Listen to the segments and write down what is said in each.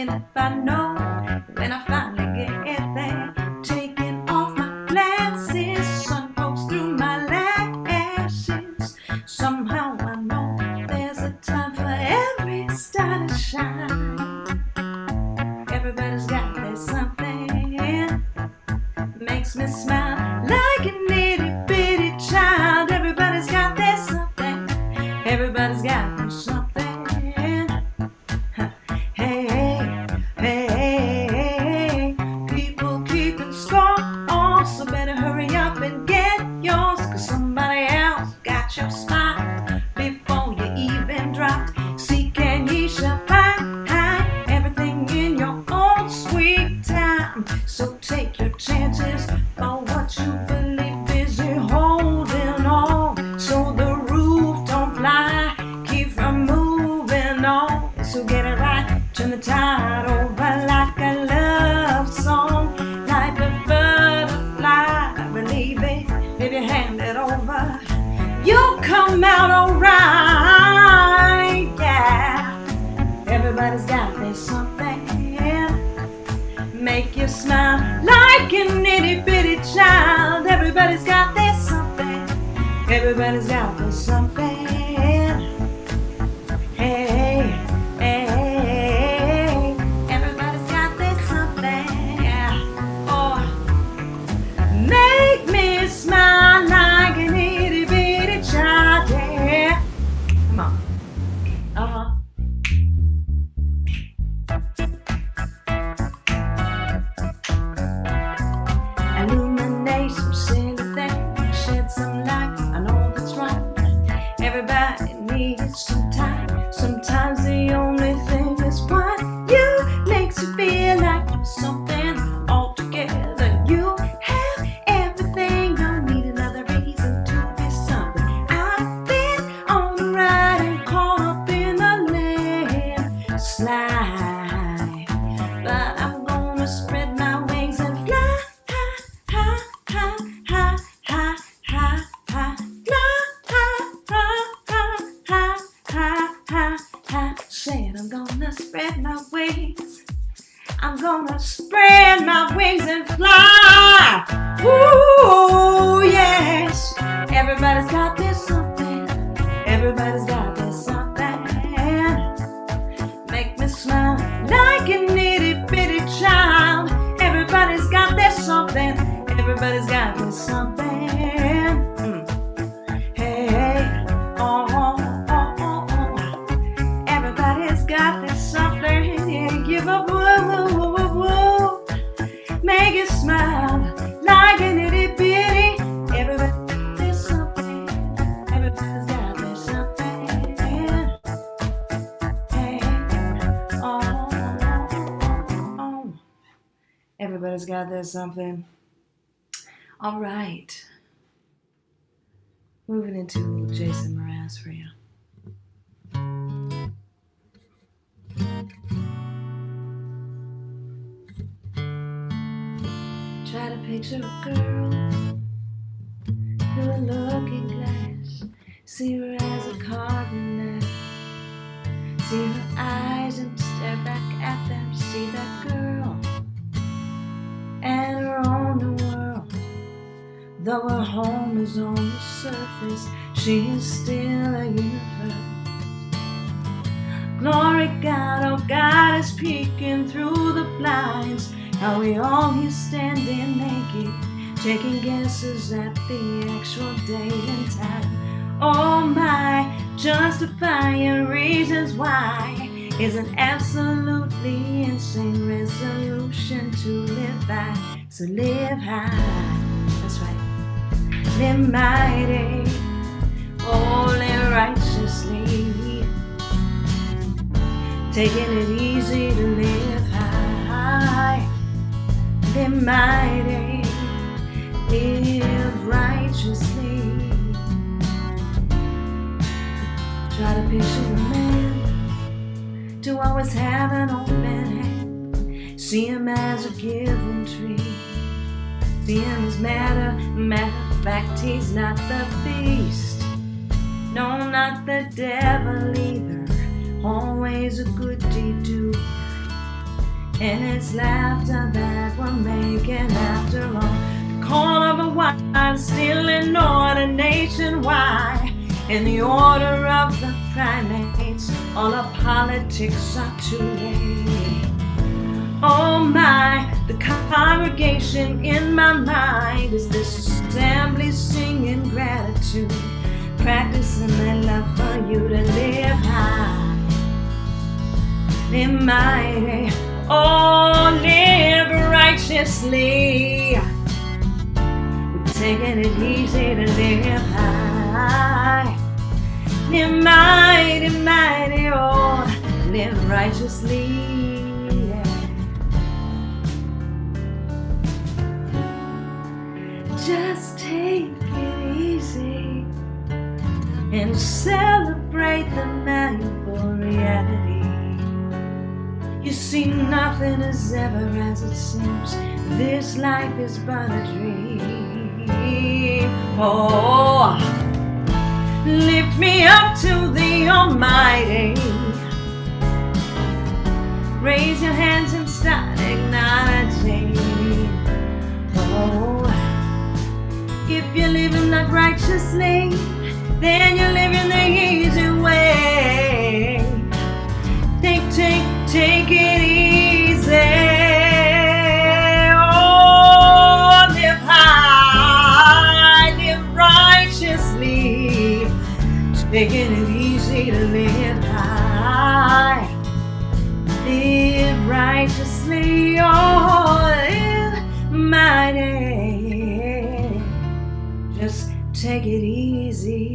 And if I know, when I finally get there, taking off my glasses, sun pokes through my lashes. Somehow I know there's a time for every star to shine. Everybody's got their something, makes me smile like an itty bitty child. Everybody's got their something, everybody's got their something. Hey, hey, hey, people keeping score, so better hurry up and get yours, 'cause somebody else got your spot before you even dropped. Seek and ye shall find everything in your own sweet time. So take your chances for what you believe, busy holding on so the roof don't fly. Keep from moving on, so get it right. Turn the tide over like a love song, like a butterfly. Believe it, if you hand it over, you'll come out alright, yeah. Everybody's got their something, make you smile like an itty bitty child. Everybody's got their something, everybody's got their something. Hey, hey, everybody's got their something, yeah. Oh, make me smile like an itty bitty child, yeah. Come on. Illuminate some silly things, shed some light, I know that's right. Everybody needs some time. Sometimes the only thing is what you makes you feel like you're something altogether. You have everything, don't need another reason to be something. I've been on the ride and caught up in the landslide, but I'm gonna spread my wings and fly. Said I'm gonna spread my wings, I'm gonna spread my wings and fly. Ooh, yes. Everybody's got their something, everybody's got their something. Make me smile like an itty bitty child. Everybody's got their something, everybody's got their something. Hey, oh, oh, oh, oh, oh. Everybody's got their something. Yeah, give up, whoa, whoa, whoa, whoa, whoa. Make it smile like an itty bitty. Everybody's got their something, everybody's got their something. Hey, oh, oh, oh, oh. Everybody's got their something. All right. Moving into a little Jason Mraz for you. Try to picture a girl through a looking glass. See her as a carbon lab. See her eyes and stare back at them. See that girl and her own new world. Though her home is on the surface, she is still a universe. Glory God, oh God is peeking through the blinds. How we all here standing naked, taking guesses at the actual date and time. Oh my, justifying reasons why is an absolutely insane resolution to live by. So live high, that's right. Live mighty, holy, righteously. Taking it easy to live high. Live mighty, live righteously. Try to picture a man to always have an open hand. See him as a given tree. See him as matter of fact, he's not the beast. No, not the devil either. Always a good deed do. And it's laughter that we're making after all. The call of a wild still in order nationwide. In the order of the primates, all of politics are too late. Oh my, the congregation in my mind is this assembly singing gratitude, practicing that love for you to live high, live mighty, oh, live righteously. We're taking it easy to live high, live mighty, mighty, oh, live righteously. Just take it easy and celebrate the malleable reality. You see, nothing is ever as it seems. This life is but a dream. Oh, lift me up to the Almighty. Raise your hands and start acknowledging. Oh, if you're living life righteously, then you're living the easy way. Take it easy. Oh, live high, live righteously. Taking it easy to live high, live righteously. Oh, live mighty. Just take it easy.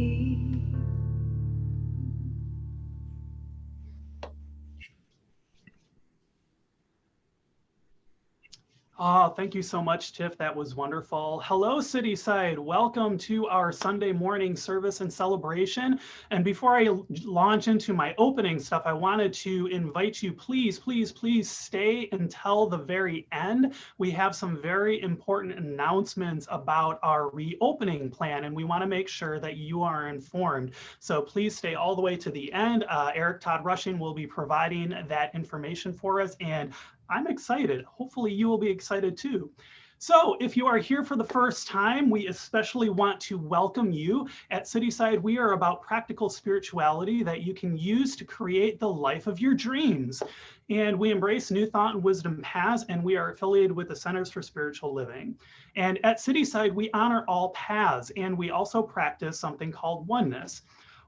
Oh, thank you so much, Tiff. That was wonderful. Hello, Cityside. Welcome to our Sunday morning service and celebration. And before I launch into my opening stuff, I wanted to invite you, please, please, please stay until the very end. We have some very important announcements about our reopening plan, and we want to make sure that you are informed. So please stay all the way to the end. Eric Todd Rushing will be providing that information for us, and I'm excited. Hopefully you will be excited too. So if you are here for the first time, we especially want to welcome you. At Cityside, we are about practical spirituality that you can use to create the life of your dreams. And we embrace new thought and wisdom paths, and we are affiliated with the Centers for Spiritual Living. And at Cityside, we honor all paths, and we also practice something called oneness.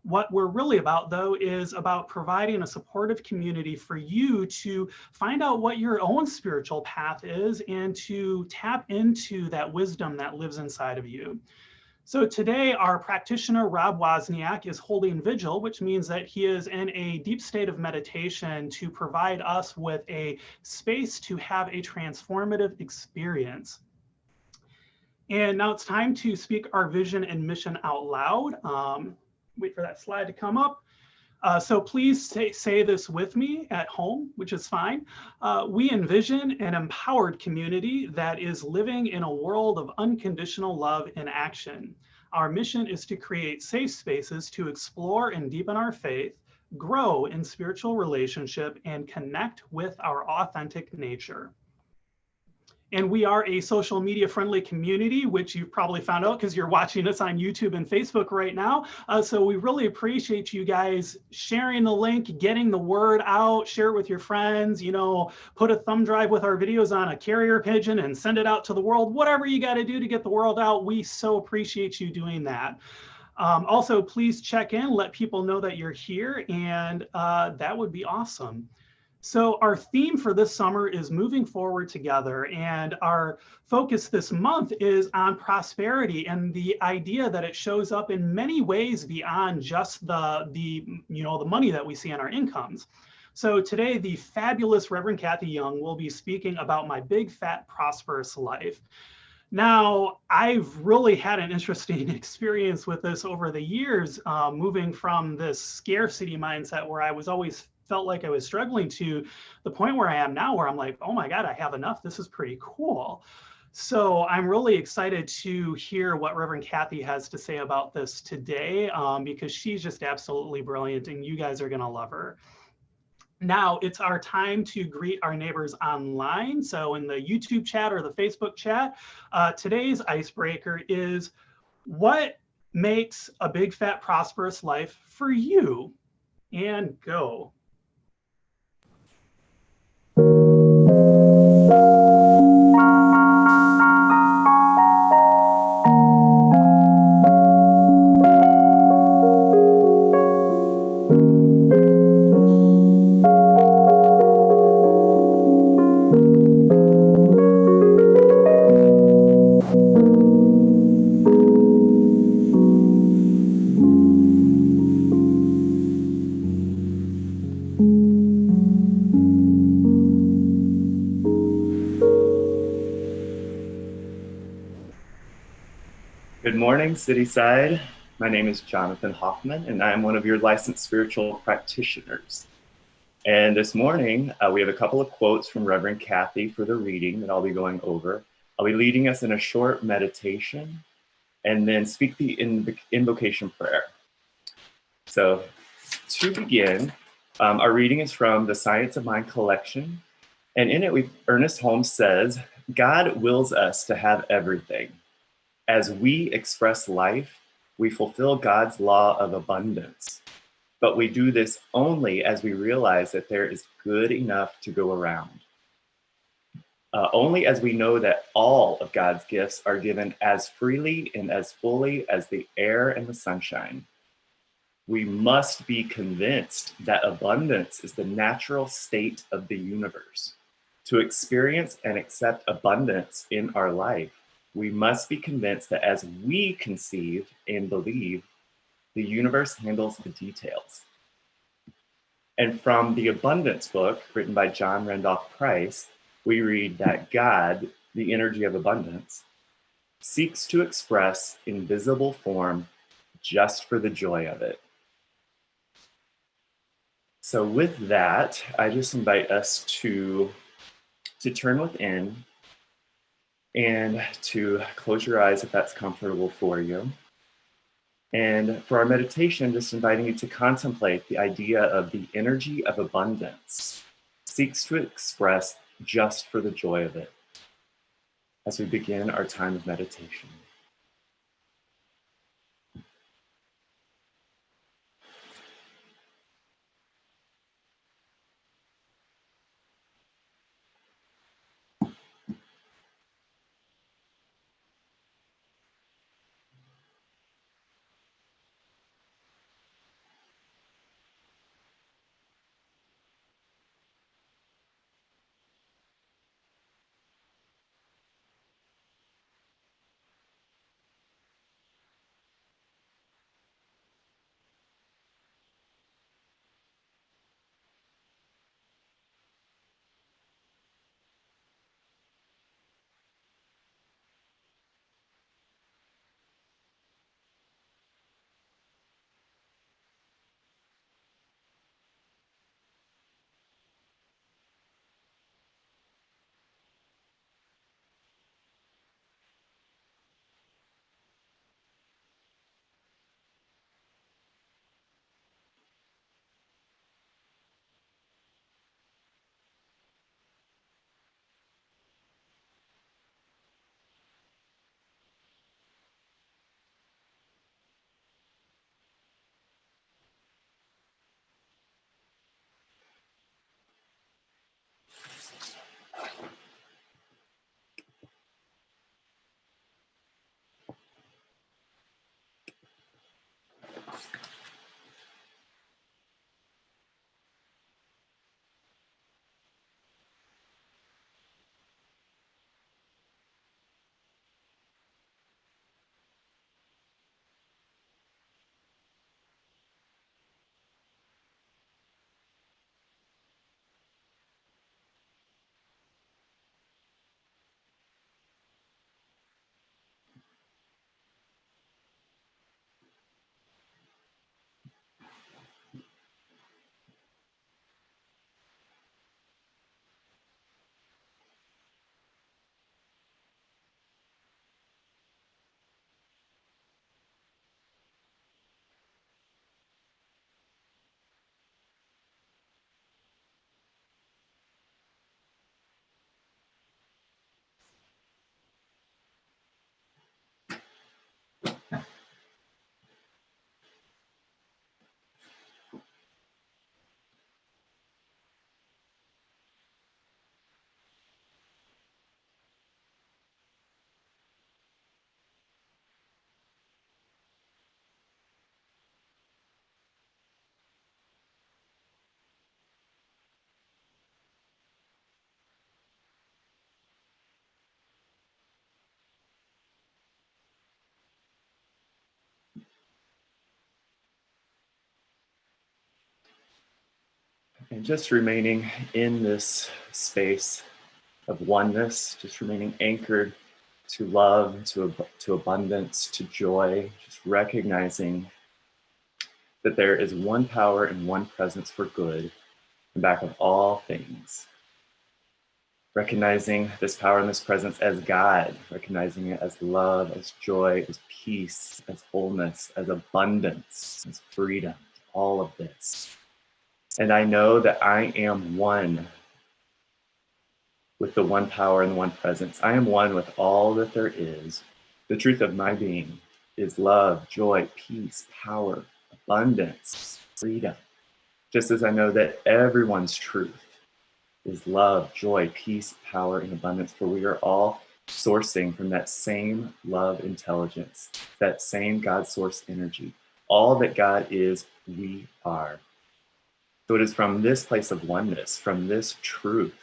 What we're really about, though, is about providing a supportive community for you to find out what your own spiritual path is and to tap into that wisdom that lives inside of you. So today, our practitioner, Rob Wozniak, is holding vigil, which means that he is in a deep state of meditation to provide us with a space to have a transformative experience. And now it's time to speak our vision and mission out loud. Wait for that slide to come up. So please say this with me at home, which is fine. We envision an empowered community that is living in a world of unconditional love in action. Our mission is to create safe spaces to explore and deepen our faith, grow in spiritual relationship, and connect with our authentic nature. And we are a social media friendly community, which you've probably found out because you're watching us on YouTube and Facebook right now. So we really appreciate you guys sharing the link, getting the word out, share it with your friends, you know, put a thumb drive with our videos on a carrier pigeon and send it out to the world. Whatever you got to do to get the world out, we so appreciate you doing that. Also, please check in, let people know that you're here, and that would be awesome. So our theme for this summer is moving forward together, and our focus this month is on prosperity and the idea that it shows up in many ways beyond just the money that we see in our incomes. So today, the fabulous Reverend Kathy Young will be speaking about my big fat prosperous life. Now, I've really had an interesting experience with this over the years, moving from this scarcity mindset where I was always felt like I was struggling to the point where I am now, where I'm like, oh my God, I have enough. This is pretty cool. So I'm really excited to hear what Reverend Kathy has to say about this today, because she's just absolutely brilliant and you guys are going to love her. Now it's our time to greet our neighbors online. So in the YouTube chat or the Facebook chat, today's icebreaker is, what makes a big, fat, prosperous life for you? And go. Good morning, Cityside. My name is Jonathan Hoffman, and I'm one of your licensed spiritual practitioners. And this morning, we have a couple of quotes from Reverend Kathy for the reading that I'll be going over. I'll be leading us in a short meditation and then speak the invocation prayer. So to begin, our reading is from the Science of Mind collection. And in it, Ernest Holmes says, God wills us to have everything. As we express life, we fulfill God's law of abundance. But we do this only as we realize that there is good enough to go around. Only as we know that all of God's gifts are given as freely and as fully as the air and the sunshine. We must be convinced that abundance is the natural state of the universe. To experience and accept abundance in our life, we must be convinced that as we conceive and believe, the universe handles the details. And from the Abundance book, written by John Randolph Price, we read that God, the energy of abundance, seeks to express invisible form just for the joy of it. So with that, I just invite us to turn within and to close your eyes if that's comfortable for you. And for our meditation, just inviting you to contemplate the idea of the energy of abundance seeks to express just for the joy of it as we begin our time of meditation. And just remaining in this space of oneness, just remaining anchored to love, to abundance, to joy, just recognizing that there is one power and one presence for good in back of all things. Recognizing this power and this presence as God, recognizing it as love, as joy, as peace, as wholeness, as abundance, as freedom, all of this. And I know that I am one with the one power and the one presence. I am one with all that there is. The truth of my being is love, joy, peace, power, abundance, freedom. Just as I know that everyone's truth is love, joy, peace, power, and abundance, for we are all sourcing from that same love intelligence, that same God source energy. All that God is, we are. So it is from this place of oneness, from this truth,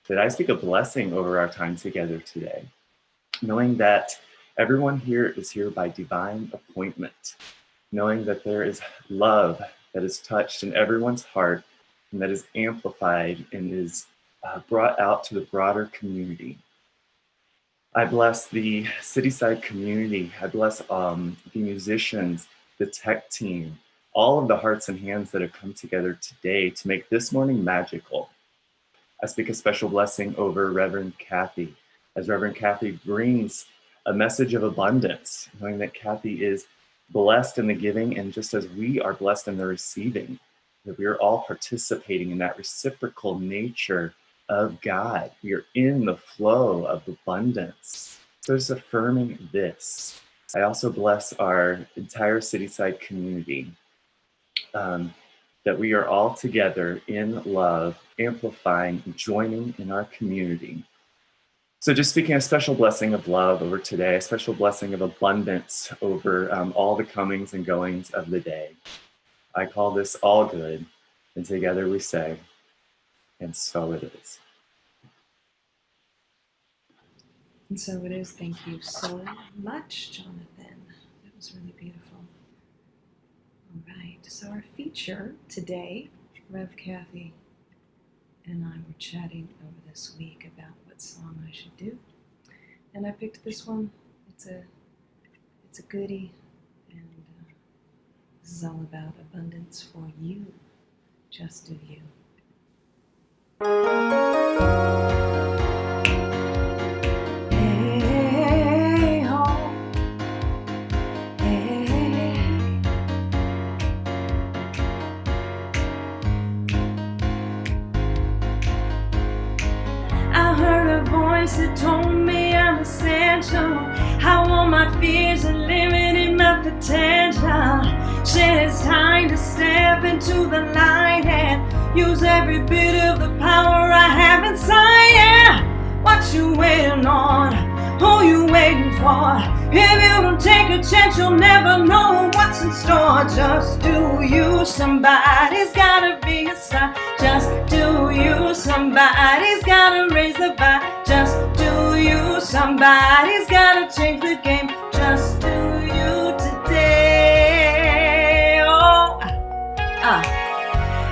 that I speak a blessing over our time together today, knowing that everyone here is here by divine appointment, knowing that there is love that is touched in everyone's heart and that is amplified and is brought out to the broader community. I bless the Cityside community. I bless the musicians, the tech team, all of the hearts and hands that have come together today to make this morning magical. I speak a special blessing over Reverend Kathy, as Reverend Kathy brings a message of abundance, knowing that Kathy is blessed in the giving, and just as we are blessed in the receiving, that we are all participating in that reciprocal nature of God. We are in the flow of abundance. So just affirming this. I also bless our entire Cityside community, that we are all together in love, amplifying, joining in our community. So just speaking a special blessing of love over today, a special blessing of abundance over all the comings and goings of the day. I call this all good, and together we say, and so it is. And so it is. Thank you so much, Jonathan. That was really beautiful. All right. So our feature today, Rev Kathy and I were chatting over this week about what song I should do, and I picked this one. It's a goodie, and this is all about abundance for you. Just do you. Hey, oh, hey. I heard a voice that told me I'm essential. How all my fears are limiting my potential. Said it's time to step into the light and use every bit of the power I have inside. Yeah, what you waiting on? Who you waiting for? If you don't take a chance, you'll never know what's in store. Just do you. Somebody's gotta be a star. Just do you. Somebody's gotta raise the bar. Just do you. Somebody's gotta change the game. Just do you today. Oh,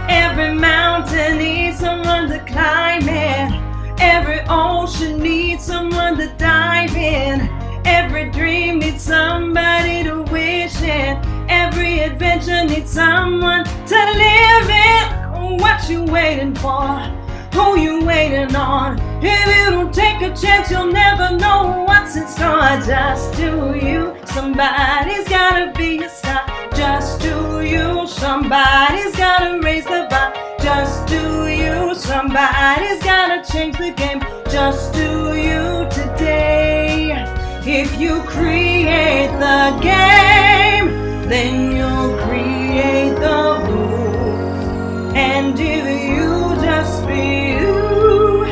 every mountain needs someone to climb in. Every ocean needs someone to dive in. Every dream needs somebody to wish in. Every adventure needs someone to live in. What you waiting for? Who you waiting on? If you don't take a chance, you'll never know what's in store. Just do you. Somebody's gotta be a star. Just do you. Somebody's gotta raise the bar. Just do you. Somebody's gotta change the game. Just do you today. If you create the game, then you'll create the rules. And if you just be you,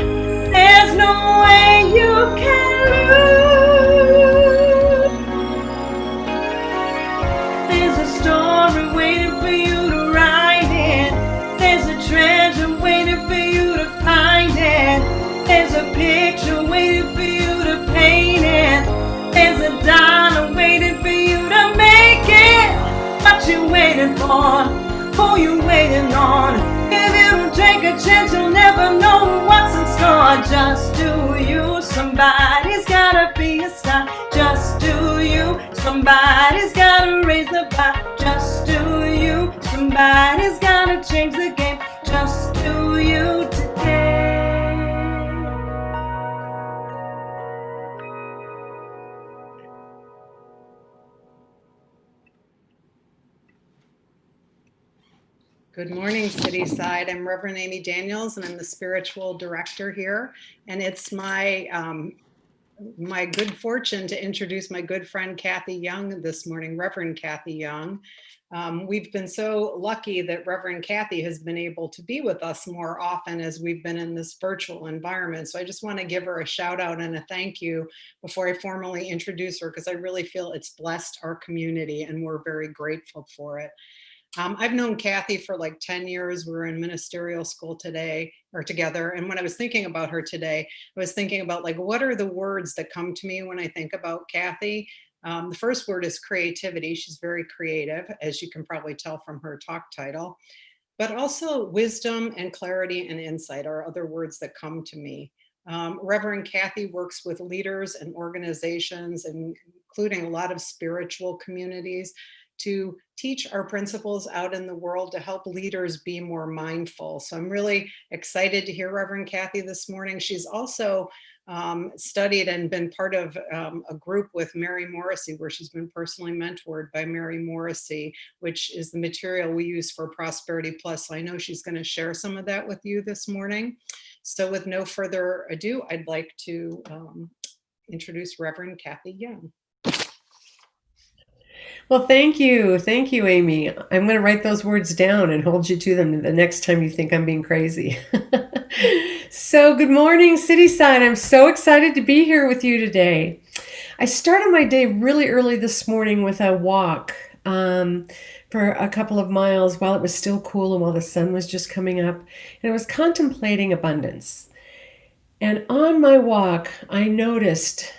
there's no way you can lose. There's a story waiting for you to write it. There's a treasure waiting for you to find it. There's a picture waiting for you to paint it. There's a dollar waiting for you to make it. What you waiting for? Who you waiting on? If you don't Don't take a chance, you'll never know what's in store. Just do you. Somebody's gotta be a star. Just do you. Somebody's gotta raise the bar. Just do you. Somebody's gotta change the game. Just do you today. Good morning, Cityside. I'm Reverend Amy Daniels, and I'm the spiritual director here. And it's my my good fortune to introduce my good friend Kathy Young this morning, Reverend Kathy Young. We've been so lucky that Reverend Kathy has been able to be with us more often as we've been in this virtual environment. So I just want to give her a shout out and a thank you before I formally introduce her, because I really feel it's blessed our community and we're very grateful for it. I've known Kathy for like 10 years. We were in ministerial school together. And when I was thinking about her today, I was thinking about like, what are the words that come to me when I think about Kathy? The first word is creativity. She's very creative, as you can probably tell from her talk title. But also wisdom and clarity and insight are other words that come to me. Reverend Kathy works with leaders and organizations, including a lot of spiritual communities, to teach our principles out in the world to help leaders be more mindful. So I'm really excited to hear Reverend Kathy this morning. She's also studied and been part of a group with Mary Morrissey, where she's been personally mentored by Mary Morrissey, which is the material we use for Prosperity Plus. So I know she's going to share some of that with you this morning. So with no further ado, I'd like to introduce Reverend Kathy Young. Well, thank you. Thank you, Amy. I'm going to write those words down and hold you to them the next time you think I'm being crazy. So good morning, Cityside. I'm so excited to be here with you today. I started my day really early this morning with a walk for a couple of miles while it was still cool and while the sun was just coming up. And I was contemplating abundance. And on my walk, I noticed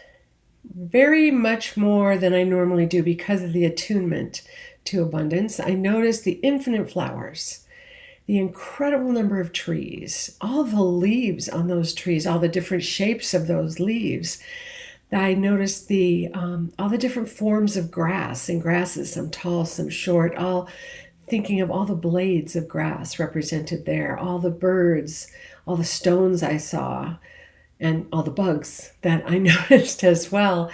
very much more than I normally do because of the attunement to abundance. I noticed the infinite flowers, the incredible number of trees, all the leaves on those trees, all the different shapes of those leaves. I noticed all the different forms of grass and grasses, some tall, some short, all thinking of all the blades of grass represented there, all the birds, all the stones I saw, and all the bugs that I noticed as well.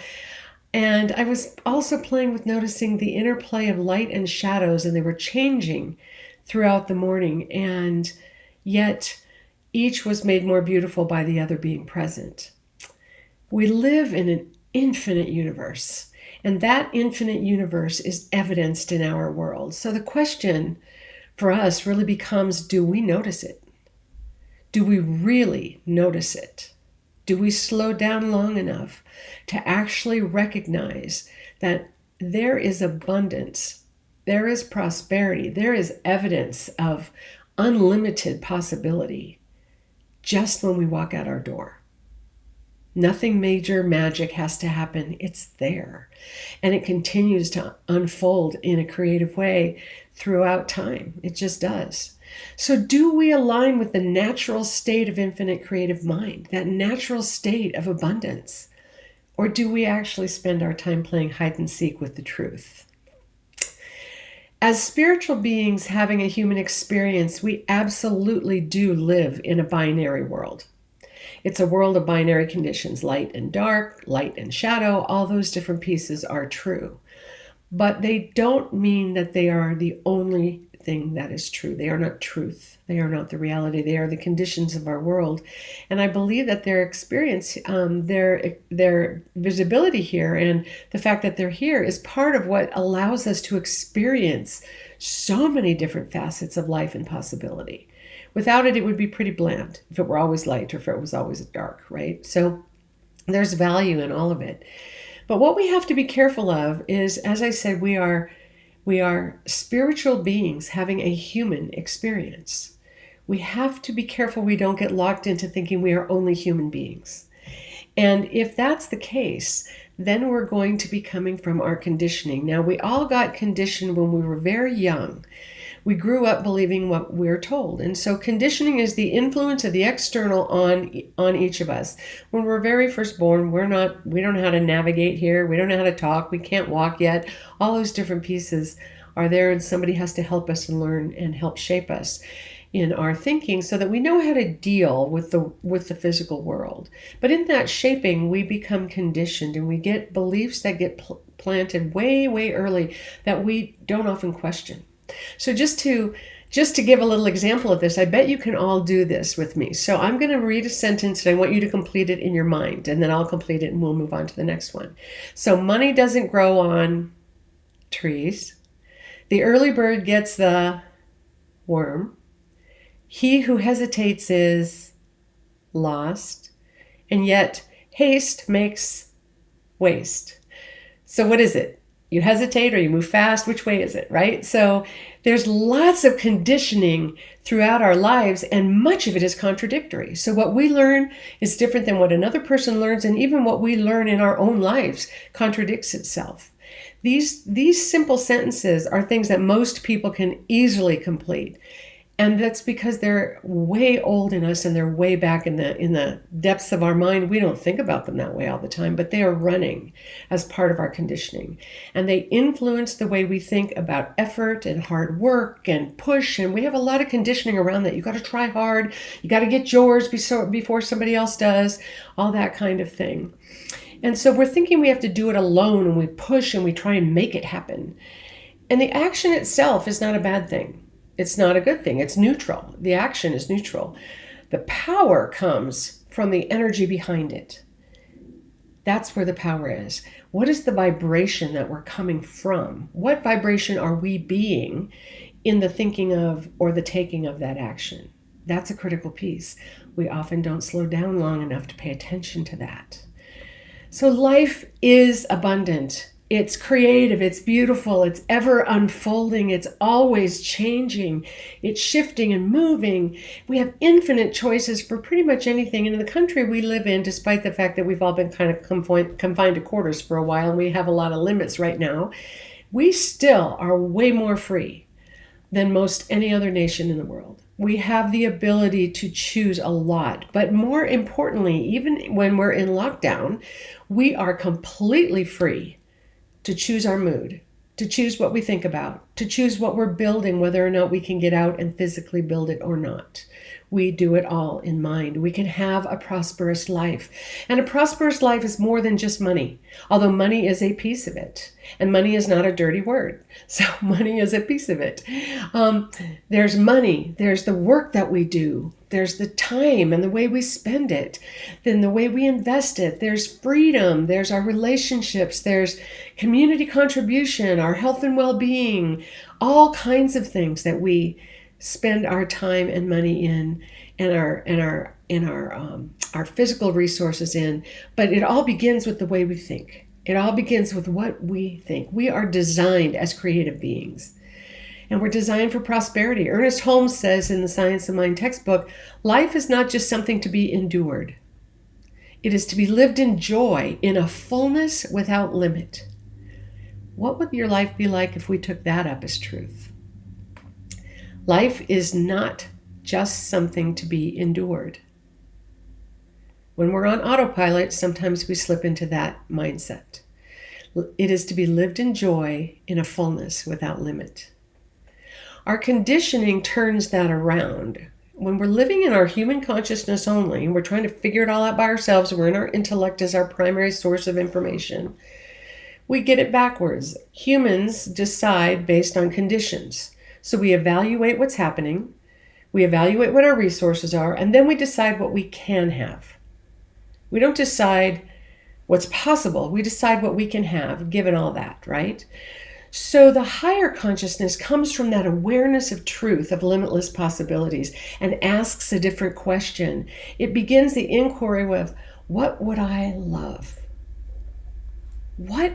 And I was also playing with noticing the interplay of light and shadows, and they were changing throughout the morning. And yet each was made more beautiful by the other being present. We live in an infinite universe, and that infinite universe is evidenced in our world. So the question for us really becomes, do we notice it? Do we really notice it? Do we slow down long enough to actually recognize that there is abundance, there is prosperity, there is evidence of unlimited possibility just when we walk out our door? Nothing major magic has to happen. It's there. And it continues to unfold in a creative way throughout time. It just does. So do we align with the natural state of infinite creative mind, that natural state of abundance? Or do we actually spend our time playing hide and seek with the truth? As spiritual beings having a human experience, we absolutely do live in a binary world. It's a world of binary conditions, light and dark, light and shadow, all those different pieces are true. But they don't mean that they are the only thing that is true. They are not truth. They are not the reality. They are the conditions of our world. And I believe that their experience, their visibility here and the fact that they're here is part of what allows us to experience so many different facets of life and possibility. Without it, it would be pretty bland if it were always light or if it was always dark, right? So there's value in all of it. But what we have to be careful of is, as I said, we are spiritual beings having a human experience. We have to be careful we don't get locked into thinking we are only human beings. And if that's the case, then we're going to be coming from our conditioning. Now, we all got conditioned when we were very young We grew up believing what we're told. And so conditioning is the influence of the external on each of us. When we're very first born, we don't know how to navigate here. We don't know how to talk. We can't walk yet. All those different pieces are there, and somebody has to help us and learn and help shape us in our thinking so that we know how to deal with the physical world. But in that shaping, we become conditioned, and we get beliefs that get planted way, way early that we don't often question. So just to give a little example of this, I bet you can all do this with me. So I'm going to read a sentence and I want you to complete it in your mind, and then I'll complete it and we'll move on to the next one. So money doesn't grow on trees. The early bird gets the worm. He who hesitates is lost, and yet haste makes waste. So what is it? You hesitate or you move fast? Which way is it, right? So there's lots of conditioning throughout our lives, and much of it is contradictory. So what we learn is different than what another person learns, and even what we learn in our own lives contradicts itself. These simple sentences are things that most people can easily complete. And that's because they're way old in us, and they're way back in the depths of our mind. We don't think about them that way all the time, but they are running as part of our conditioning. And they influence the way we think about effort and hard work and push. And we have a lot of conditioning around that. You got to try hard. You got to get yours before somebody else does, all that kind of thing. And so we're thinking we have to do it alone, and we push and we try and make it happen. And the action itself is not a bad thing. It's not a good thing. It's neutral. The action is neutral. The power comes from the energy behind it. That's where the power is. What is the vibration that we're coming from? What vibration are we being in the thinking of or the taking of that action? That's a critical piece. We often don't slow down long enough to pay attention to that. So life is abundant. It's creative, it's beautiful, it's ever unfolding, it's always changing, it's shifting and moving. We have infinite choices for pretty much anything. And in the country we live in, despite the fact that we've all been kind of confined to quarters for a while, and we have a lot of limits right now, we still are way more free than most any other nation in the world. We have the ability to choose a lot, but more importantly, even when we're in lockdown, we are completely free to choose our mood, to choose what we think about, to choose what we're building, whether or not we can get out and physically build it or not. We do it all in mind. We can have a prosperous life. And a prosperous life is more than just money, although money is a piece of it. And money is not a dirty word. So money is a piece of it. There's money. There's the work that we do. There's the time and the way we spend it. Then the way we invest it. There's freedom. There's our relationships. There's community contribution, our health and well-being, all kinds of things that we spend our time and money in, and our physical resources in. But it all begins with the way we think. It all begins with what we think. We are designed as creative beings, and we're designed for prosperity. Ernest Holmes says in the Science of Mind textbook, life is not just something to be endured. It is to be lived in joy, in a fullness without limit. What would your life be like if we took that up as truth? Life is not just something to be endured. When we're on autopilot, sometimes we slip into that mindset. It is to be lived in joy, in a fullness without limit. Our conditioning turns that around. When we're living in our human consciousness only, and we're trying to figure it all out by ourselves, we're in our intellect as our primary source of information, we get it backwards. Humans decide based on conditions. So we evaluate what's happening, we evaluate what our resources are, and then we decide what we can have. We don't decide what's possible, we decide what we can have, given all that, right? So the higher consciousness comes from that awareness of truth, of limitless possibilities, and asks a different question. It begins the inquiry with, what would I love? What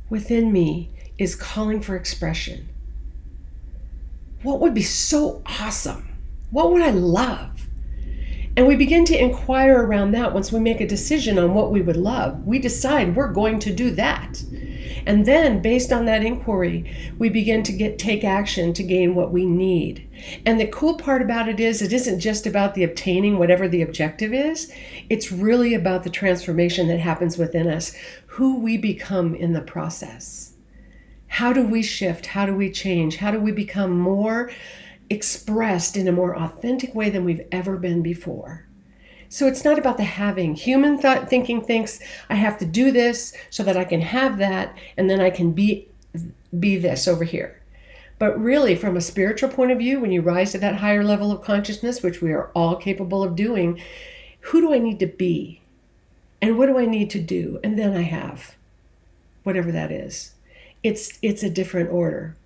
within me is calling for expression? What would be so awesome? What would I love? And we begin to inquire around that. Once we make a decision on what we would love, we decide we're going to do that. And then based on that inquiry, we begin to take action to gain what we need. And the cool part about it isn't just about the obtaining whatever the objective is. It's really about the transformation that happens within us, who we become in the process. How do we shift? How do we change? How do we become more expressed in a more authentic way than we've ever been before? So it's not about the having. Human thinking thinks I have to do this so that I can have that, and then I can be this over here. But really, from a spiritual point of view, when you rise to that higher level of consciousness, which we are all capable of doing, who do I need to be? And what do I need to do? And then I have whatever that is. It's a different order.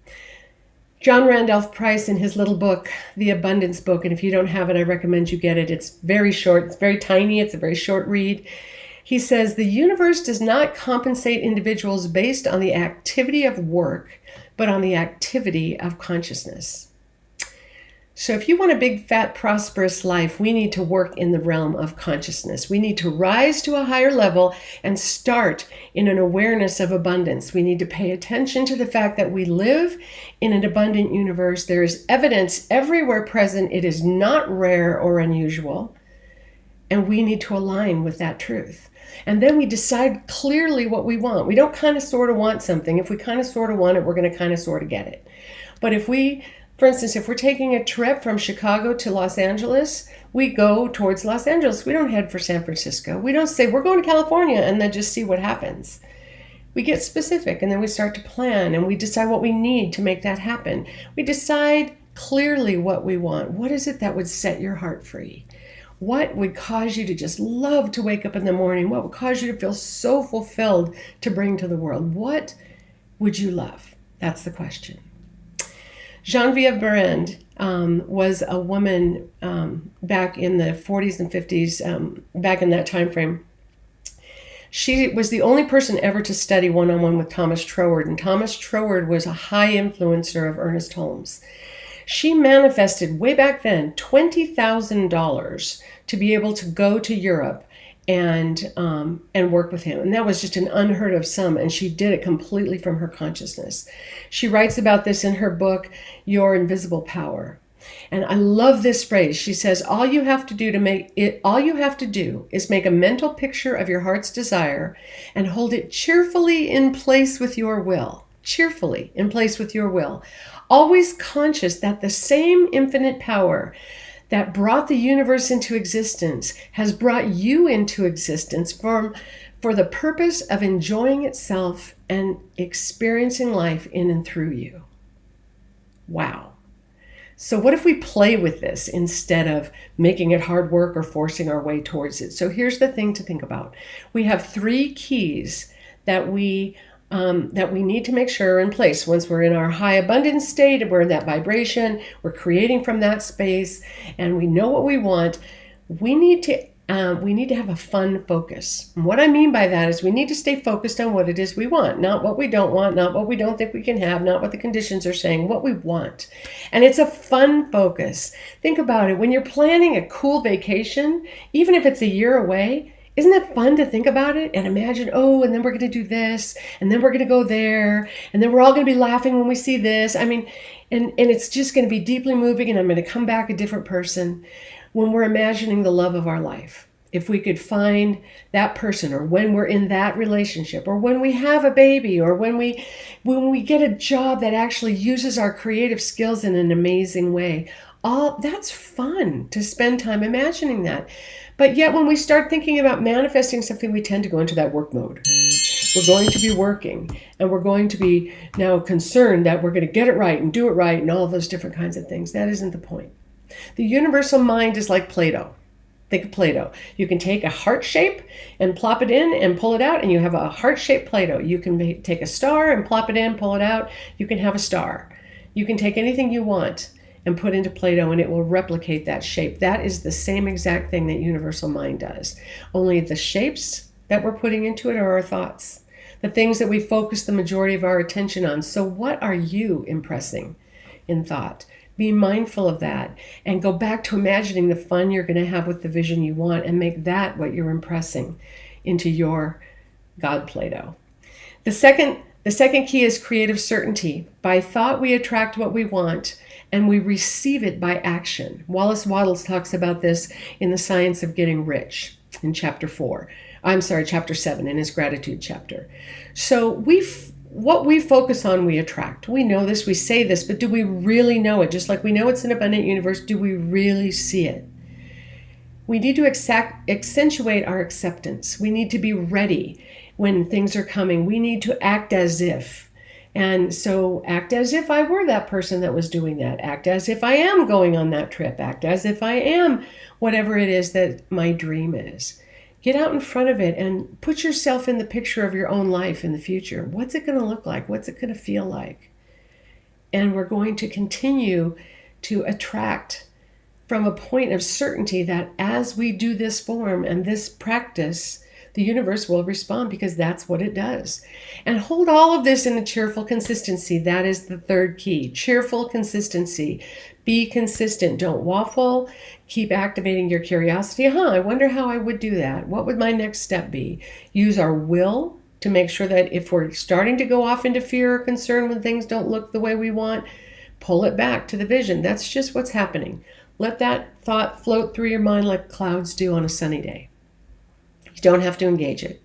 John Randolph Price, in his little book, The Abundance Book, and if you don't have it, I recommend you get it. It's very short, it's very tiny, it's a very short read. He says, the universe does not compensate individuals based on the activity of work, but on the activity of consciousness. So if you want a big, fat, prosperous life, we need to work in the realm of consciousness. We need to rise to a higher level and start in an awareness of abundance. We need to pay attention to the fact that we live in an abundant universe. There is evidence everywhere present. It is not rare or unusual. And we need to align with that truth. And then we decide clearly what we want. We don't kind of sort of want something. If we kind of sort of want it, we're going to kind of sort of get it. But for instance, if we're taking a trip from Chicago to Los Angeles, we go towards Los Angeles. We don't head for San Francisco. We don't say we're going to California and then just see what happens. We get specific and then we start to plan and we decide what we need to make that happen. We decide clearly what we want. What is it that would set your heart free? What would cause you to just love to wake up in the morning? What would cause you to feel so fulfilled to bring to the world? What would you love? That's the question. Genevieve Berend was a woman back in the 40s and 50s, back in that time frame. She was the only person ever to study one-on-one with Thomas Troward, and Thomas Troward was a high influencer of Ernest Holmes. She manifested way back then $20,000 to be able to go to Europe and work with him. And that was just an unheard of sum. And she did it completely from her consciousness. She writes about this in her book, Your Invisible Power. And I love this phrase. She says, all you have to do is make a mental picture of your heart's desire and hold it cheerfully in place with your will. Cheerfully in place with your will. Always conscious that the same infinite power that brought the universe into existence has brought you into existence for the purpose of enjoying itself and experiencing life in and through you. Wow. So what if we play with this instead of making it hard work or forcing our way towards it? So here's the thing to think about. We have 3 keys that we need to make sure are in place. Once we're in our high abundance state and we're in that vibration, we're creating from that space, and we know what we want, we need to have a fun focus. And what I mean by that is we need to stay focused on what it is we want, not what we don't want, not what we don't think we can have, not what the conditions are saying, what we want. And it's a fun focus. Think about it. When you're planning a cool vacation, even if it's a year away, isn't it fun to think about it and imagine, oh, and then we're going to do this, and then we're going to go there, and then we're all going to be laughing when we see this. I mean, and it's just going to be deeply moving, and I'm going to come back a different person when we're imagining the love of our life. If we could find that person, or when we're in that relationship, or when we have a baby, or when we get a job that actually uses our creative skills in an amazing way, all that's fun to spend time imagining that. But yet when we start thinking about manifesting something, we tend to go into that work mode. We're going to be working, and we're going to be now concerned that we're going to get it right and do it right and all of those different kinds of things. That isn't the point. The universal mind is like Play-Doh. Think of Play-Doh. You can take a heart shape and plop it in and pull it out, and you have a heart-shaped Play-Doh. You can take a star and plop it in, pull it out. You can have a star. You can take anything you want and put into Play-Doh, and it will replicate that shape. That is the same exact thing that universal mind does. Only the shapes that we're putting into it are our thoughts, the things that we focus the majority of our attention on. So what are you impressing in thought? Be mindful of that and go back to imagining the fun you're going to have with the vision you want, and make that what you're impressing into your God Play-Doh. The The second key is creative certainty. By thought, we attract what we want, and we receive it by action. Wallace Wattles talks about this in The Science of Getting Rich in chapter 7 in his gratitude chapter. So what we focus on, we attract. We know this, we say this, but do we really know it? Just like we know it's an abundant universe, do we really see it? We need to accentuate our acceptance. We need to be ready when things are coming. We need to act as if. And so act as if I were that person that was doing that. Act as if I am going on that trip. Act as if I am whatever it is that my dream is. Get out in front of it and put yourself in the picture of your own life in the future. What's it going to look like? What's it going to feel like? And we're going to continue to attract from a point of certainty that as we do this form and this practice, the universe will respond, because that's what it does. And hold all of this in a cheerful consistency. That is the third key. Cheerful consistency. Be consistent. Don't waffle. Keep activating your curiosity. I wonder how I would do that. What would my next step be? Use our will to make sure that if we're starting to go off into fear or concern when things don't look the way we want, pull it back to the vision. That's just what's happening. Let that thought float through your mind like clouds do on a sunny day. You don't have to engage it.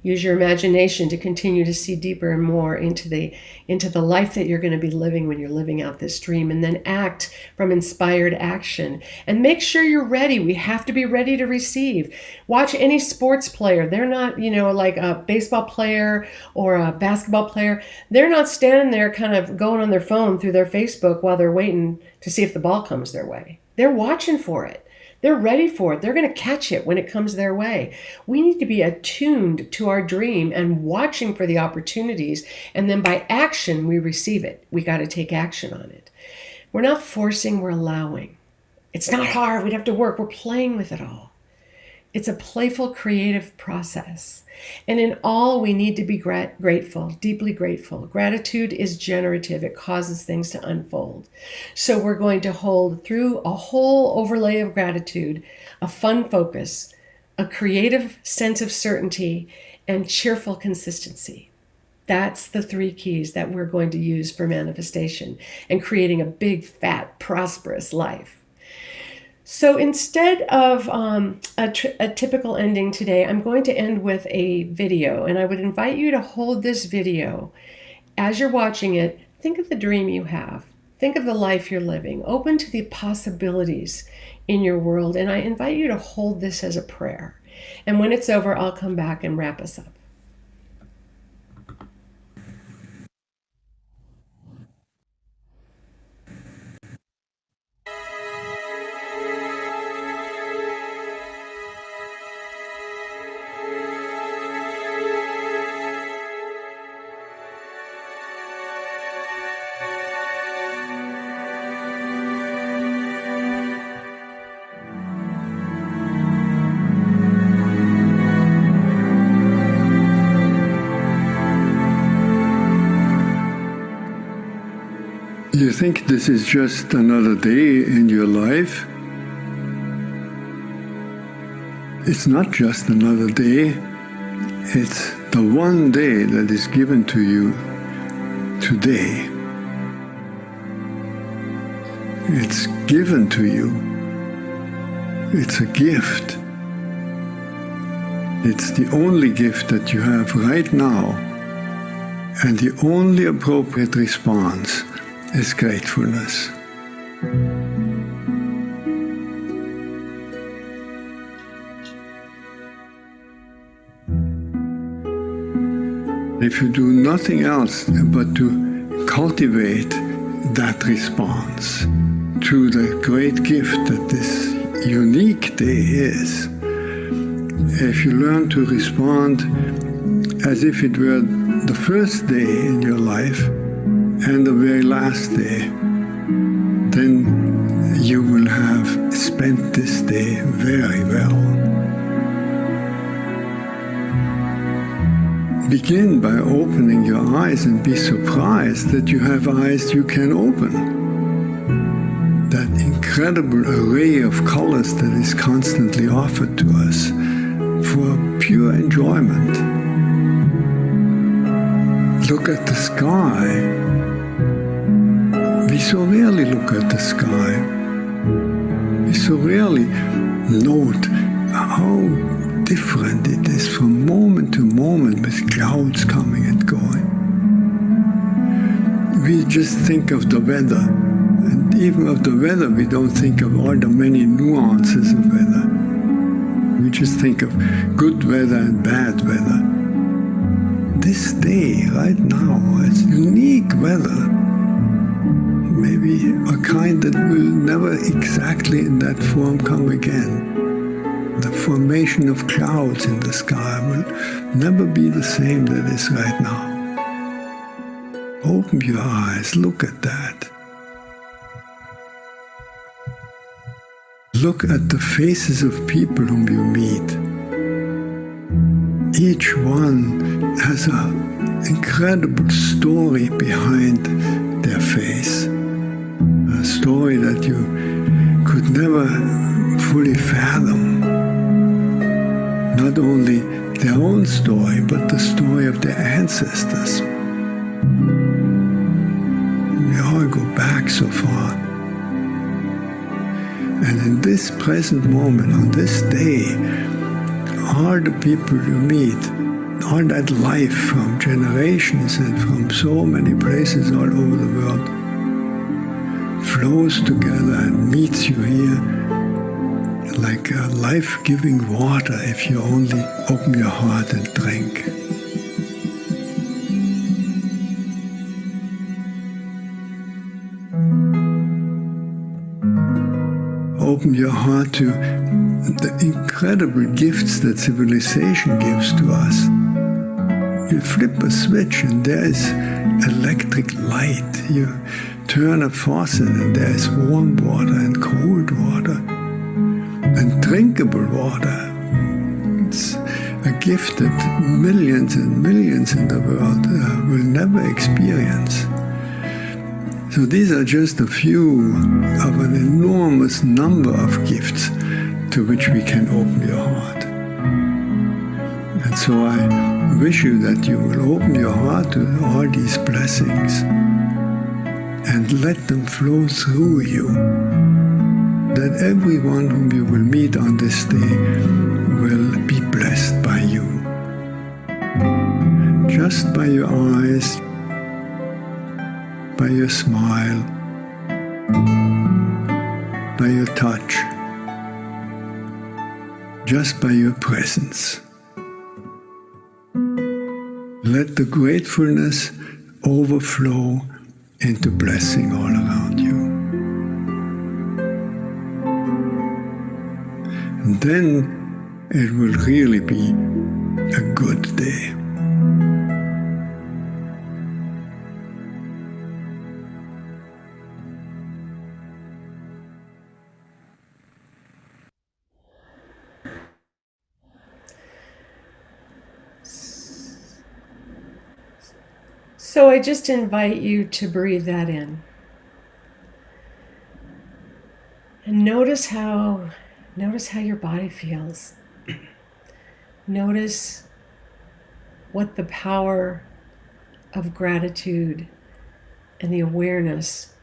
Use your imagination to continue to see deeper and more into the life that you're going to be living when you're living out this dream, and then act from inspired action. And make sure you're ready. We have to be ready to receive. Watch any sports player. They're not, like a baseball player or a basketball player. They're not standing there kind of going on their phone through their Facebook while they're waiting to see if the ball comes their way. They're watching for it. They're ready for it. They're going to catch it when it comes their way. We need to be attuned to our dream and watching for the opportunities. And then by action, we receive it. We got to take action on it. We're not forcing, we're allowing. It's not hard. We'd have to work. We're playing with it all. It's a playful, creative process. And in all, we need to be grateful, deeply grateful. Gratitude is generative. It causes things to unfold. So we're going to hold through a whole overlay of gratitude, a fun focus, a creative sense of certainty, and cheerful consistency. That's the three keys that we're going to use for manifestation and creating a big, fat, prosperous life. So instead of a typical ending today, I'm going to end with a video, and I would invite you to hold this video. As you're watching it, think of the dream you have. Think of the life you're living. Open to the possibilities in your world, and I invite you to hold this as a prayer. And when it's over, I'll come back and wrap us up. You think this is just another day in your life? It's not just another day. It's the one day that is given to you today. It's given to you. It's a gift. It's the only gift that you have right now, and the only appropriate response is gratefulness. If you do nothing else but to cultivate that response to the great gift that this unique day is, if you learn to respond as if it were the first day in your life and the very last day, then you will have spent this day very well. Begin by opening your eyes and be surprised that you have eyes you can open. That incredible array of colors that is constantly offered to us for pure enjoyment. look at the sky, we so rarely look at the sky. We so rarely note how different it is from moment to moment with clouds coming and going. We just think of the weather, and even of the weather we don't think of all the many nuances of weather. We just think of good weather and bad weather. This day, right now, it's unique weather. Maybe a kind that will never exactly in that form come again. The formation of clouds in the sky will never be the same that is right now. Open your eyes, look at that. Look at the faces of people whom you meet. Each one has an incredible story behind their face. A story that you could never fully fathom. Not only their own story, but the story of their ancestors. We all go back so far. And in this present moment, on this day, all the people you meet, all that life from generations and from so many places all over the world flows together and meets you here like a life-giving water if you only open your heart and drink. Open your heart to the incredible gifts that civilization gives to us. You flip a switch and there is electric light. You turn a faucet and there is warm water and cold water and drinkable water. It's a gift that millions and millions in the world will never experience. So these are just a few of an enormous number of gifts to which we can open your heart. And so I wish you that you will open your heart to all these blessings and let them flow through you. That everyone whom you will meet on this day will be blessed by you. Just by your eyes, by your smile, by your touch, just by your presence. Let the gratefulness overflow into blessing all around you. And then it will really be a good day. So I just invite you to breathe that in. And notice how your body feels. Notice what the power of gratitude and the awareness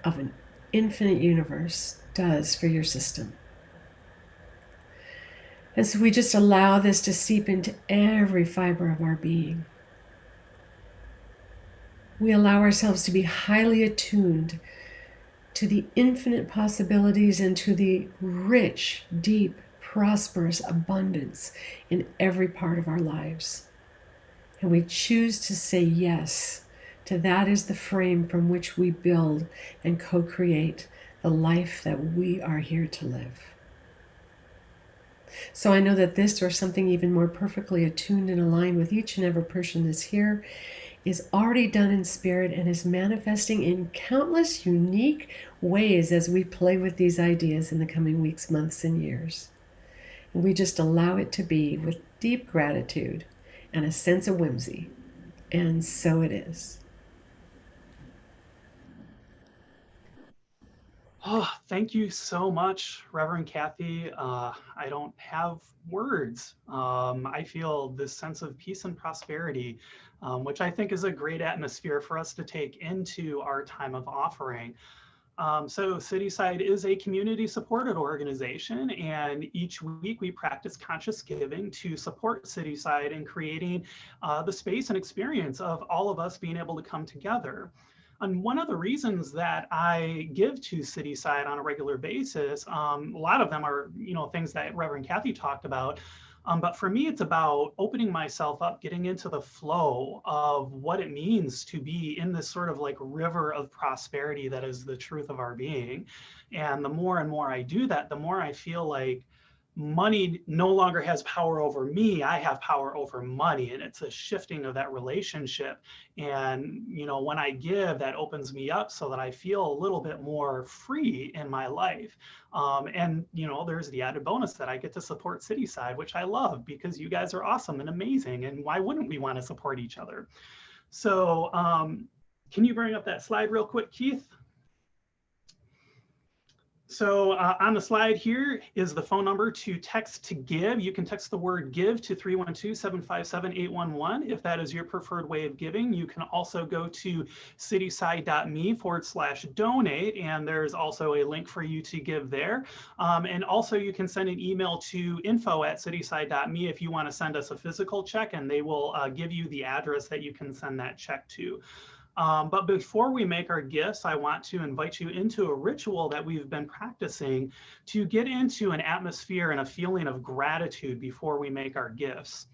of an infinite universe does for your system. And so we just allow this to seep into every fiber of our being. We allow ourselves to be highly attuned to the infinite possibilities and to the rich, deep, prosperous abundance in every part of our lives. And we choose to say yes to that is the frame from which we build and co-create the life that we are here to live. So I know that this or something even more perfectly attuned and aligned with each and every person that's here is already done in spirit and is manifesting in countless unique ways as we play with these ideas in the coming weeks, months, and years. And we just allow it to be with deep gratitude and a sense of whimsy. And so it is. Oh, thank you so much, Reverend Kathy. I don't have words. I feel this sense of peace and prosperity, which I think is a great atmosphere for us to take into our time of offering. So Cityside is a community supported organization, and each week we practice conscious giving to support Cityside in creating the space and experience of all of us being able to come together. And one of the reasons that I give to Cityside on a regular basis, a lot of them are, things that Reverend Kathy talked about. But for me, it's about opening myself up, getting into the flow of what it means to be in this sort of like river of prosperity that is the truth of our being. And the more and more I do that, the more I feel like money no longer has power over me. I have power over money. And it's a shifting of that relationship. And, when I give, that opens me up so that I feel a little bit more free in my life. And, there's the added bonus that I get to support Cityside, which I love because you guys are awesome and amazing. And why wouldn't we want to support each other? So can you bring up that slide real quick, Keith? So on the slide here is the phone number to text to give. You can text the word give to 312-757-811 if that is your preferred way of giving. You can also go to cityside.me/donate, and there's also a link for you to give there. And also you can send an email to info@cityside.me if you want to send us a physical check, and they will give you the address that you can send that check to. But before we make our gifts, I want to invite you into a ritual that we've been practicing to get into an atmosphere and a feeling of gratitude before we make our gifts.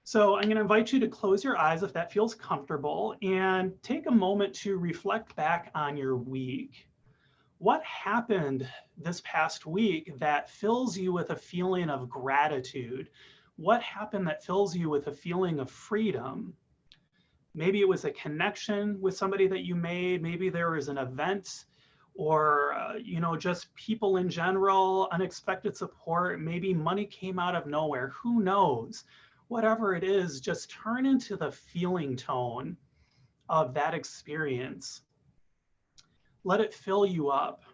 So I'm going to invite you to close your eyes if that feels comfortable and take a moment to reflect back on your week. What happened this past week that fills you with a feeling of gratitude? What happened that fills you with a feeling of freedom? Maybe it was a connection with somebody that you made. Maybe there was an event or, just people in general, unexpected support. Maybe money came out of nowhere. Who knows? Whatever it is, just turn into the feeling tone of that experience. Let it fill you up.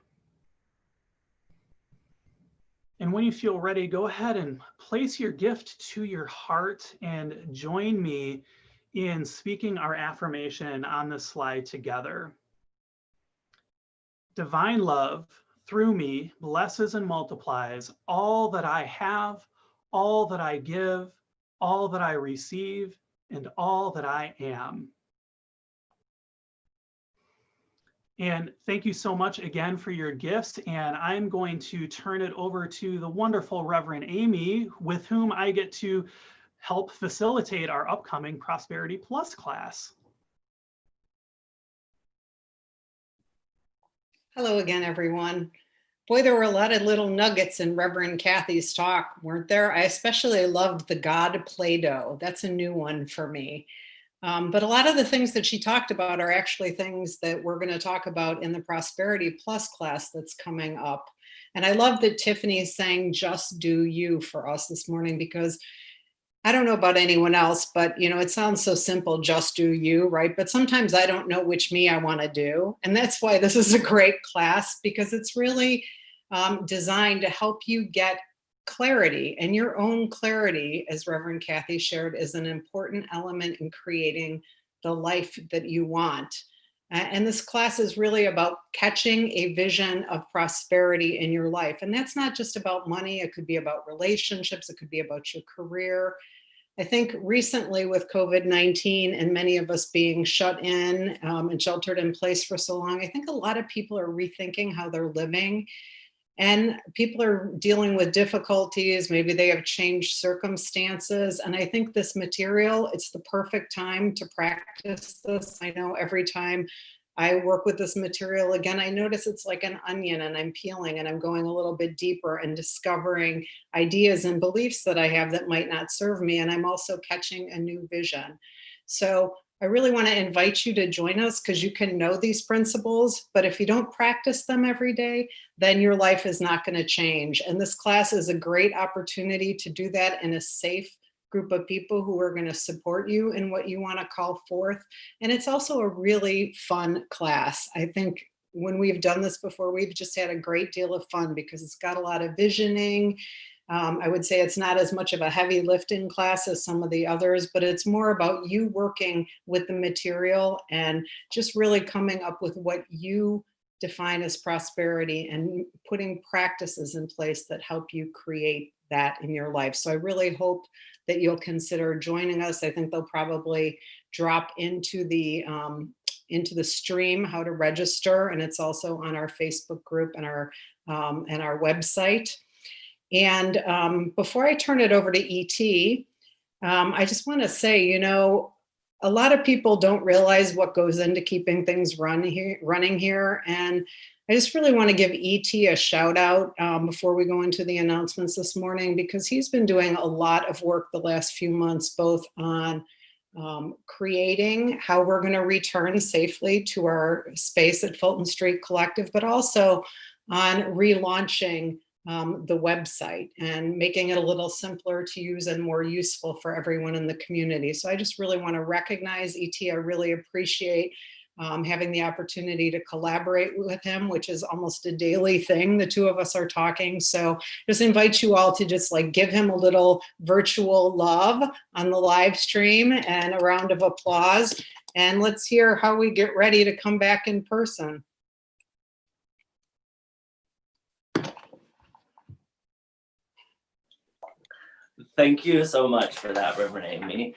And when you feel ready, go ahead and place your gift to your heart and join me in speaking our affirmation on this slide together. Divine love through me blesses and multiplies all that I have, all that I give, all that I receive, and all that I am. And thank you so much again for your gifts. And I'm going to turn it over to the wonderful Reverend Amy, with whom I get to help facilitate our upcoming Prosperity Plus class. Hello again, everyone. Boy, there were a lot of little nuggets in Reverend Kathy's talk, weren't there? I especially loved the God Play-Doh. That's a new one for me. But a lot of the things that she talked about are actually things that we're going to talk about in the Prosperity Plus class that's coming up. And I love that Tiffany's saying, just do you for us this morning, because I don't know about anyone else, but it sounds so simple, just do you, right? But sometimes I don't know which me I want to do. And that's why this is a great class, because it's really designed to help you get clarity. And your own clarity, as Reverend Kathy shared, is an important element in creating the life that you want. And this class is really about catching a vision of prosperity in your life. And that's not just about money. It could be about relationships. It could be about your career. I think recently with COVID-19 and many of us being shut in and sheltered in place for so long, I think a lot of people are rethinking how they're living. And people are dealing with difficulties. Maybe they have changed circumstances. And I think this material, it's the perfect time to practice this. I know every time I work with this material again, I notice it's like an onion, and I'm peeling and I'm going a little bit deeper and discovering ideas and beliefs that I have that might not serve me. And I'm also catching a new vision. So I really want to invite you to join us, because you can know these principles, but if you don't practice them every day, then your life is not going to change. And this class is a great opportunity to do that in a safe group of people who are going to support you in what you want to call forth. And it's also a really fun class. I think when we've done this before, we've just had a great deal of fun because it's got a lot of visioning. I would say it's not as much of a heavy lifting class as some of the others, but it's more about you working with the material and just really coming up with what you define as prosperity and putting practices in place that help you create that in your life. So I really hope that you'll consider joining us. I think they'll probably drop into the stream how to register, and it's also on our Facebook group and our website. And before I turn it over to ET, I just want to say, you know, a lot of people don't realize what goes into keeping things running here. And I just really want to give ET a shout out before we go into the announcements this morning, because he's been doing a lot of work the last few months, both on creating how we're going to return safely to our space at Fulton Street Collective, but also on relaunching the website and making it a little simpler to use and more useful for everyone in the community. So I just really want to recognize ET. I really appreciate having the opportunity to collaborate with him, which is almost a daily thing. The two of us are talking. So just invite you all to just like give him a little virtual love on the live stream and a round of applause. And let's hear how we get ready to come back in person. Thank you so much for that, Reverend Amy.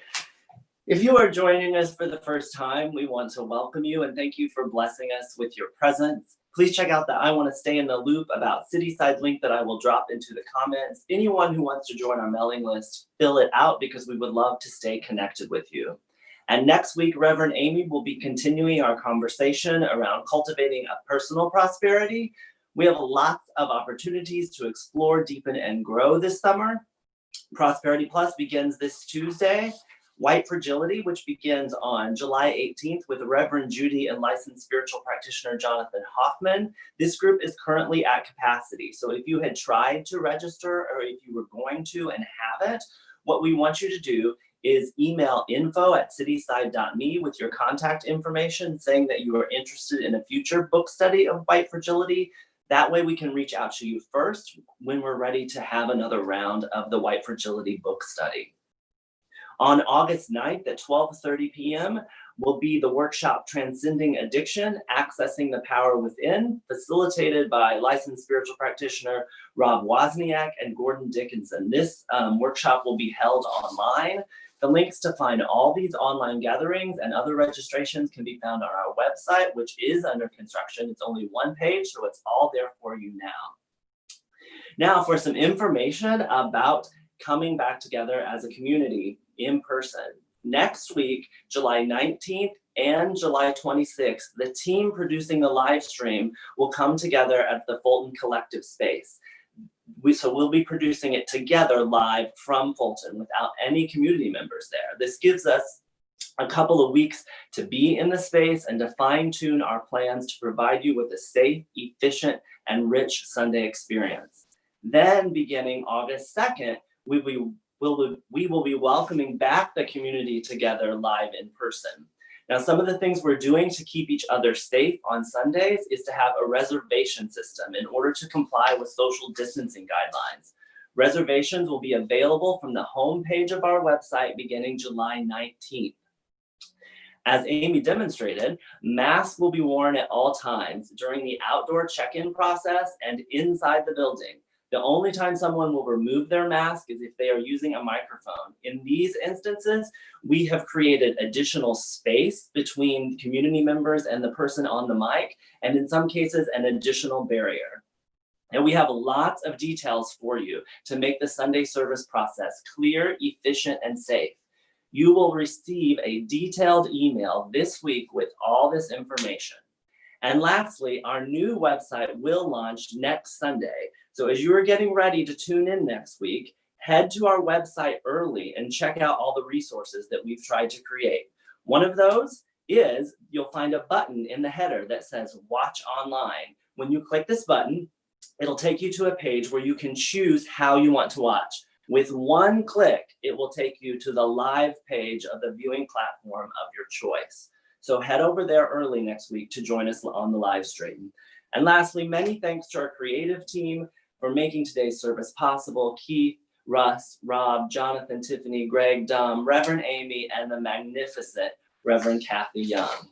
If you are joining us for the first time, we want to welcome you and thank you for blessing us with your presence. Please check out the I Want to Stay in the Loop About Cityside link that I will drop into the comments. Anyone who wants to join our mailing list, fill it out because we would love to stay connected with you. And next week, Reverend Amy will be continuing our conversation around cultivating a personal prosperity. We have lots of opportunities to explore, deepen, and grow this summer. Prosperity Plus begins this Tuesday. White Fragility, which begins on July 18th with Reverend Judy and licensed spiritual practitioner Jonathan Hoffman. This group is currently at capacity. So if you had tried to register or if you were going to and haven't, what we want you to do is email info@cityside.me with your contact information saying that you are interested in a future book study of White Fragility. That way we can reach out to you first when we're ready to have another round of the White Fragility book study. On August 9th at 12:30 p.m. will be the workshop Transcending Addiction, Accessing the Power Within, facilitated by licensed spiritual practitioner Rob Wozniak and Gordon Dickinson. This workshop will be held online. The links to find all these online gatherings and other registrations can be found on our website, which is under construction. It's only one page, so it's all there for you now. Now for some information about coming back together as a community in person. Next week, July 19th and July 26th, the team producing the live stream will come together at the Fulton Collective space. So we'll be producing it together live from Fulton without any community members there. This gives us a couple of weeks to be in the space and to fine-tune our plans to provide you with a safe, efficient, and rich Sunday experience. Then beginning August 2nd, we will be welcoming back the community together live in person. Now, some of the things we're doing to keep each other safe on Sundays is to have a reservation system in order to comply with social distancing guidelines. Reservations will be available from the homepage of our website beginning July 19th. As Amy demonstrated, masks will be worn at all times during the outdoor check-in process and inside the building. The only time someone will remove their mask is if they are using a microphone. In these instances, we have created additional space between community members and the person on the mic, and in some cases, an additional barrier. And we have lots of details for you to make the Sunday service process clear, efficient, and safe. You will receive a detailed email this week with all this information. And lastly, our new website will launch next Sunday. So as you are getting ready to tune in next week, head to our website early and check out all the resources that we've tried to create. One of those is you'll find a button in the header that says Watch Online. When you click this button, it'll take you to a page where you can choose how you want to watch. With one click, it will take you to the live page of the viewing platform of your choice. So head over there early next week to join us on the live stream. And lastly, many thanks to our creative team for making today's service possible. Keith, Russ, Rob, Jonathan, Tiffany, Greg, Dom, Reverend Amy, and the magnificent Reverend Kathy Young.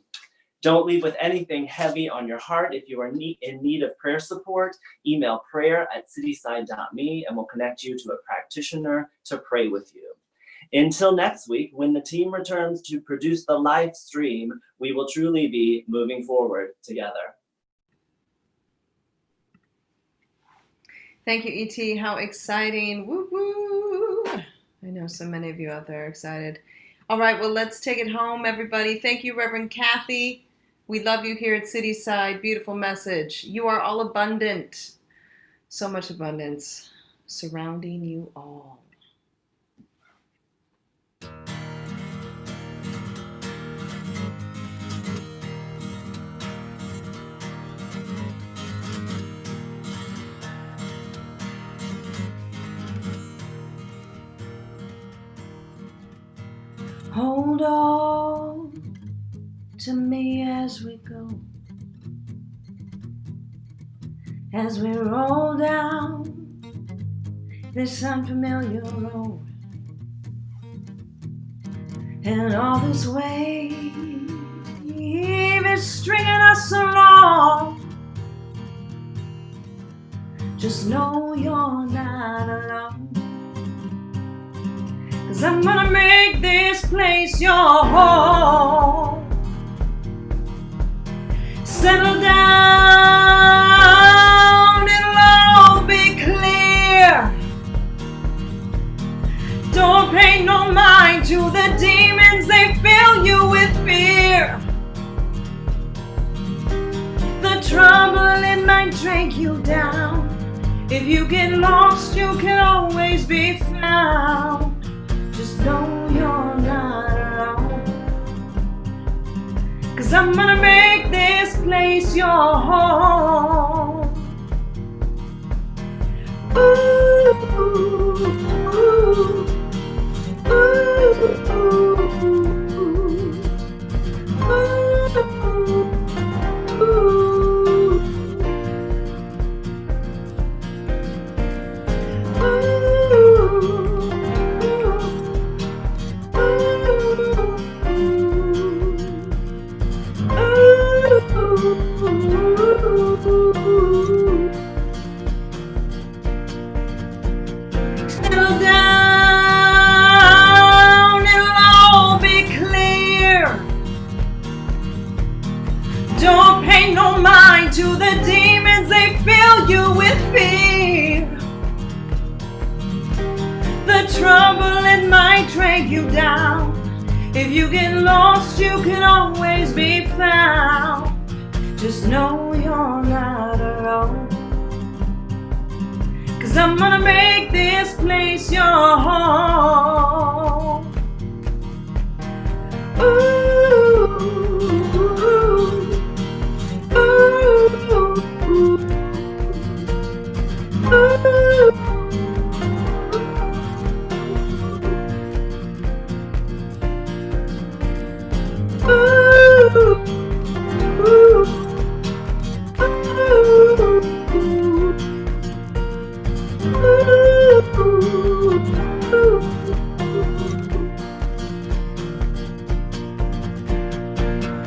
Don't leave with anything heavy on your heart. If you are in need of prayer support, email prayer@cityside.me and we'll connect you to a practitioner to pray with you. Until next week, when the team returns to produce the live stream, we will truly be moving forward together. Thank you, E.T. How exciting. Woo woo. I know so many of you out there are excited. All right, well, let's take it home, everybody. Thank you, Reverend Kathy. We love you here at Cityside. Beautiful message. You are all abundant. So much abundance surrounding you all. Hold on to me as we go, as we roll down this unfamiliar road, and all this wave is stringing us along. Just know you're not alone, 'cause I'm gonna make this place your home. Settle down, it'll all be clear. Don't pay no mind to the demons, they fill you with fear. The trouble, it might drag you down. If you get lost, you can always be found. Just know you're not alone, 'cause I'm gonna make this place your home. Ooh, ooh, ooh, ooh, ooh. Settle down, it'll all be clear. Don't pay no mind to the demons, they fill you with fear. The trouble, it might drag you down. If you get lost, you can always be found. Just know you're not alone, 'cause I'm gonna make this place your home. Ooh, ooh, ooh, ooh.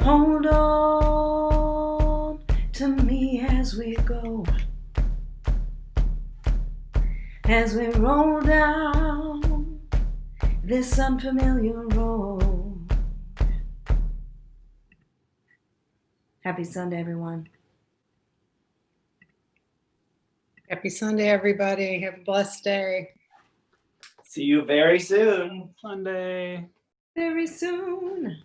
Hold on to me as we go, as we roll down this unfamiliar road. Happy Sunday, everyone. Happy Sunday, everybody. Have a blessed day. See you very soon. Sunday. Very soon.